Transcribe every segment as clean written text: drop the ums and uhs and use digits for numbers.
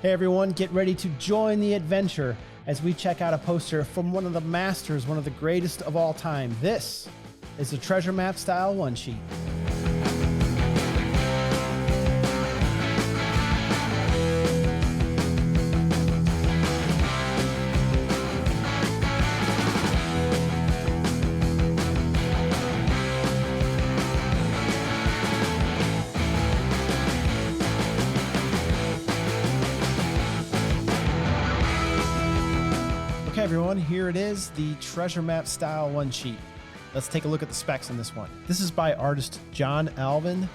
Hey everyone, get ready to join the adventure as we check out a poster from one of the masters, one of the greatest of all time. This is the treasure map style one sheet. Okay everyone, here it is, the treasure map style one sheet. Let's take a look at the specs in this one. This is by artist John Alvin.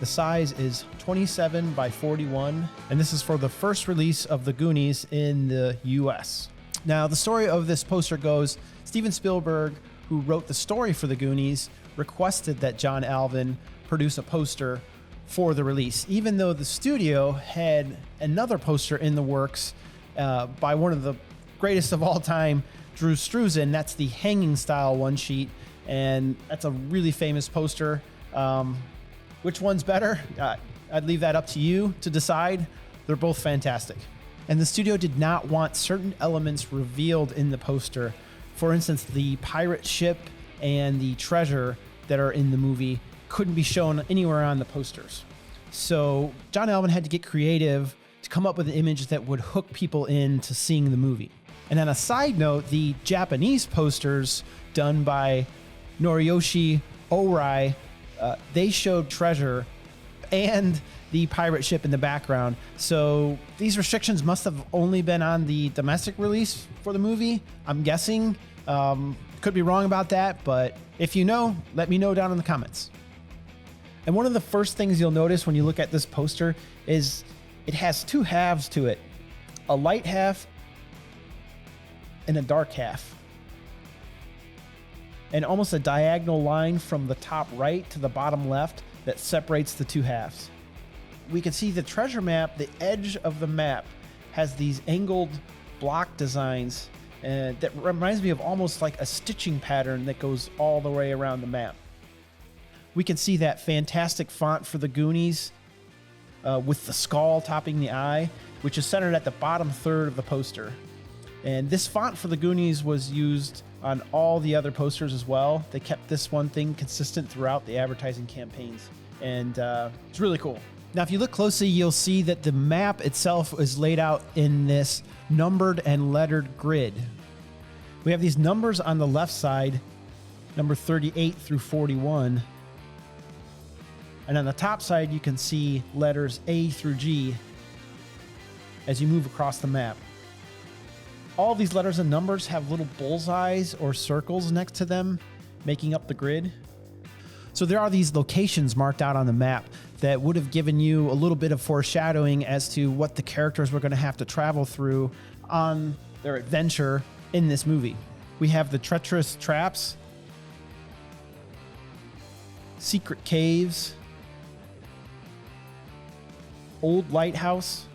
The size is 27 by 41, and this is for the first release of the Goonies in the US. Now, the story of this poster goes, Steven Spielberg, who wrote the story for the Goonies, requested that John Alvin produce a poster for the release, even though the studio had another poster in the works by one of the greatest of all time, Drew Struzan. That's the hanging style one sheet, and that's a really famous poster. Which one's better? I'd leave that up to you to decide. They're both fantastic. And the studio did not want certain elements revealed in the poster. For instance, the pirate ship and the treasure that are in the movie couldn't be shown anywhere on the posters. So John Alvin had to get creative to come up with an image that would hook people into seeing the movie. And on a side note, the Japanese posters done by Noriyoshi Orai, they showed treasure and the pirate ship in the background. So these restrictions must have only been on the domestic release for the movie, I'm guessing. Could be wrong about that, but if you know, let me know down in the comments. And one of the first things you'll notice when you look at this poster is it has two halves to it, a light half and a dark half, and almost a diagonal line from the top right to the bottom left that separates the two halves. We can see the treasure map, the edge of the map has these angled block designs that reminds me of almost like a stitching pattern that goes all the way around the map. We can see that fantastic font for the Goonies with the skull topping the eye, which is centered at the bottom third of the poster. And this font for the Goonies was used on all the other posters as well. They kept this one thing consistent throughout the advertising campaigns, and it's really cool. Now, if you look closely, you'll see that the map itself is laid out in this numbered and lettered grid. We have these numbers on the left side, number 38 through 41. And on the top side, you can see letters A through G as you move across the map. All these letters and numbers have little bullseyes or circles next to them, making up the grid. So there are these locations marked out on the map that would have given you a little bit of foreshadowing as to what the characters were going to have to travel through on their adventure in this movie. We have the treacherous traps, secret caves, old lighthouse,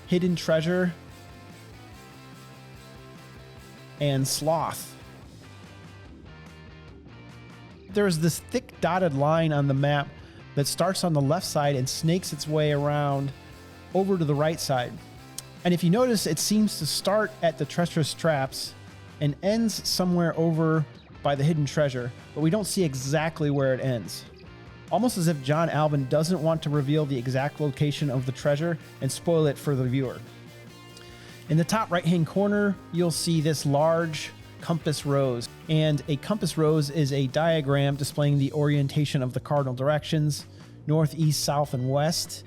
hidden treasure, and sloth. There is this thick dotted line on the map that starts on the left side and snakes its way around over to the right side. And if you notice, it seems to start at the treacherous traps and ends somewhere over by the hidden treasure, but we don't see exactly where it ends. Almost as if John Alvin doesn't want to reveal the exact location of the treasure and spoil it for the viewer. In the top right-hand corner, you'll see this large compass rose. And a compass rose is a diagram displaying the orientation of the cardinal directions, north, east, south, and west.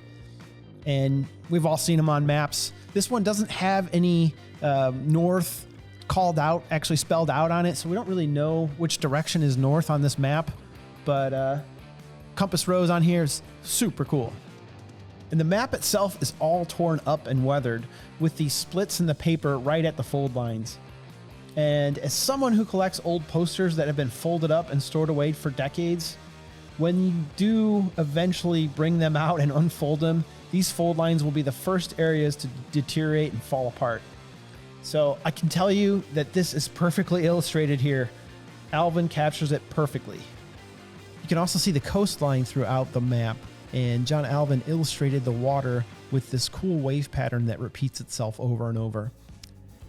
And we've all seen them on maps. This one doesn't have any north called out, actually spelled out on it, so we don't really know which direction is north on this map. But compass rose on here is super cool. And the map itself is all torn up and weathered with these splits in the paper right at the fold lines. And as someone who collects old posters that have been folded up and stored away for decades, when you do eventually bring them out and unfold them, these fold lines will be the first areas to deteriorate and fall apart. So I can tell you that this is perfectly illustrated here. Alvin captures it perfectly. You can also see the coastline throughout the map, and John Alvin illustrated the water with this cool wave pattern that repeats itself over and over.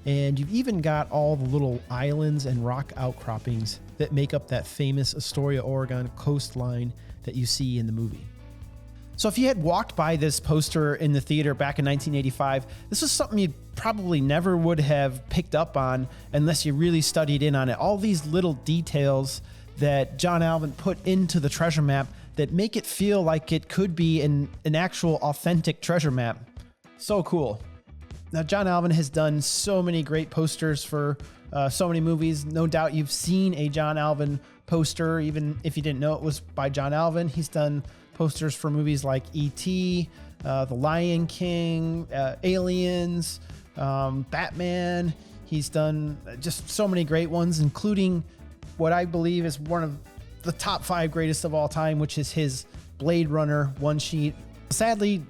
And you've even got all the little islands and rock outcroppings that make up that famous Astoria, Oregon coastline that you see in the movie. So if you had walked by this poster in the theater back in 1985, this is something you probably never would have picked up on unless you really studied in on it. All these little details that John Alvin put into the treasure map that make it feel like it could be an actual authentic treasure map. So cool. Now, John Alvin has done so many great posters for so many movies. No doubt you've seen a John Alvin poster, even if you didn't know it was by John Alvin. He's done posters for movies like E.T., The Lion King, Aliens, Batman. He's done just so many great ones, including what I believe is one of the top 5 greatest of all time, which is his Blade Runner one sheet. Sadly,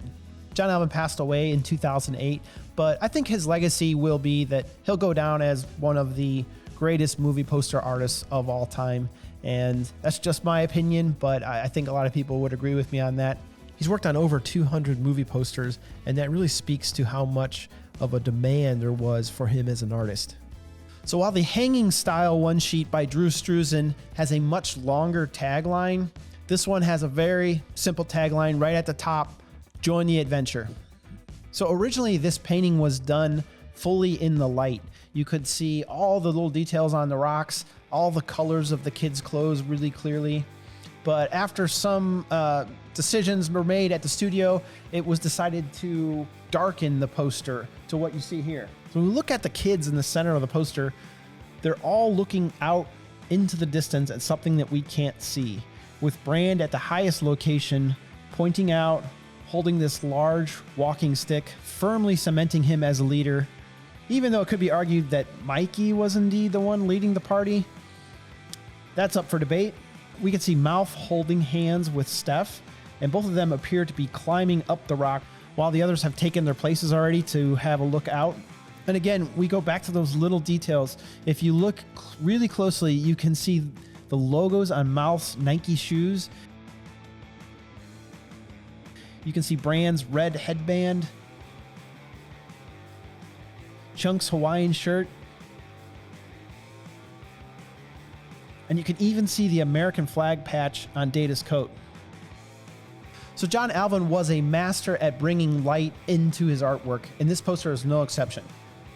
John Alvin passed away in 2008, but I think his legacy will be that he'll go down as one of the greatest movie poster artists of all time. And that's just my opinion, but I think a lot of people would agree with me on that. He's worked on over 200 movie posters, and that really speaks to how much of a demand there was for him as an artist. So while the hanging style one sheet by Drew Struzan has a much longer tagline, this one has a very simple tagline right at the top: join the adventure. So originally this painting was done fully in the light. You could see all the little details on the rocks, all the colors of the kids' clothes really clearly. But after some decisions were made at the studio, it was decided to darken the poster to what you see here. So when we look at the kids in the center of the poster, they're all looking out into the distance at something that we can't see, with Brand at the highest location, pointing out, holding this large walking stick, firmly cementing him as a leader. Even though it could be argued that Mikey was indeed the one leading the party, that's up for debate. We can see Mouth holding hands with Steph, and both of them appear to be climbing up the rock while the others have taken their places already to have a look out. And again, we go back to those little details. If you look really closely, you can see the logos on Mouth's Nike shoes. You can see Brand's red headband, Chunk's Hawaiian shirt, and you can even see the American flag patch on Data's coat. So John Alvin was a master at bringing light into his artwork, and this poster is no exception.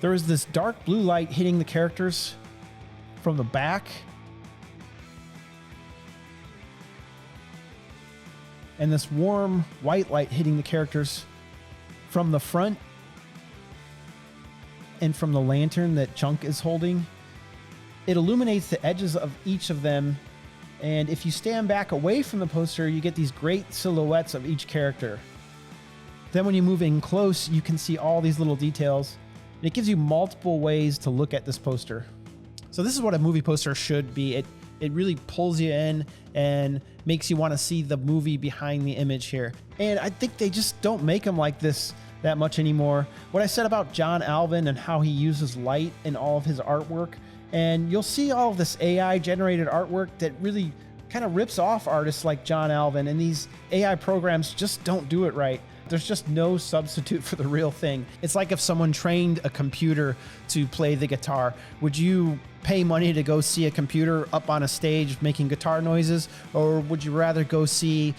There is this dark blue light hitting the characters from the back, and this warm white light hitting the characters from the front and from the lantern that Chunk is holding. It illuminates the edges of each of them, and if you stand back away from the poster, you get these great silhouettes of each character. Then when you move in close, you can see all these little details. It gives you multiple ways to look at this poster. So this is what a movie poster should be. It really pulls you in and makes you want to see the movie behind the image here. And I think they just don't make them like this that much anymore. What I said about John Alvin and how he uses light in all of his artwork, and you'll see all of this AI generated artwork that really kind of rips off artists like John Alvin, and these AI programs just don't do it right. There's just no substitute for the real thing. It's like if someone trained a computer to play the guitar. Would you pay money to go see a computer up on a stage making guitar noises, or would you rather go see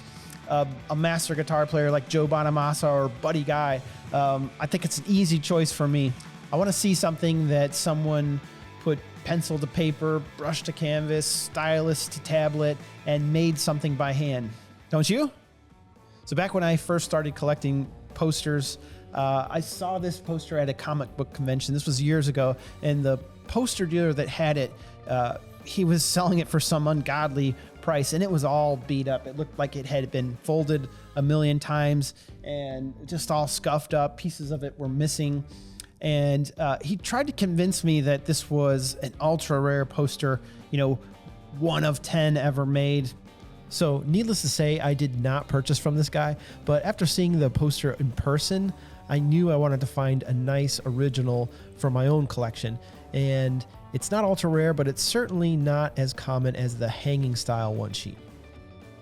a master guitar player like Joe Bonamassa or Buddy Guy? I think it's an easy choice for me. I want to see something that someone put pencil to paper, brush to canvas, stylus to tablet, and made something by hand. Don't you? So back when I first started collecting posters, I saw this poster at a comic book convention. This was years ago, and the poster dealer that had it, he was selling it for some ungodly price, and it was all beat up. It looked like it had been folded a million times and just all scuffed up. Pieces of it were missing. And he tried to convince me that this was an ultra rare poster, 1 of 10 ever made. So needless to say, I did not purchase from this guy, but after seeing the poster in person, I knew I wanted to find a nice original for my own collection. And it's not ultra rare, but it's certainly not as common as the hanging style one sheet.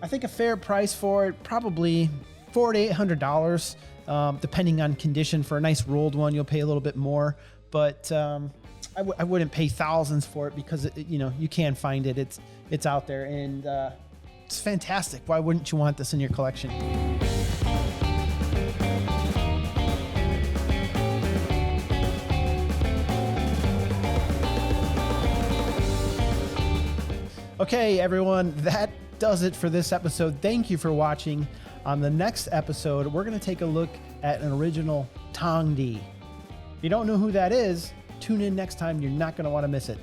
I think a fair price for it, probably $400 to $800, depending on condition. For a nice rolled one, you'll pay a little bit more, but I wouldn't pay thousands for it because you can find it. It's out there, and it's fantastic. Why wouldn't you want this in your collection? Okay, everyone, that does it for this episode. Thank you for watching. On the next episode, we're going to take a look at an original Tong D. If you don't know who that is, tune in next time. You're not going to want to miss it.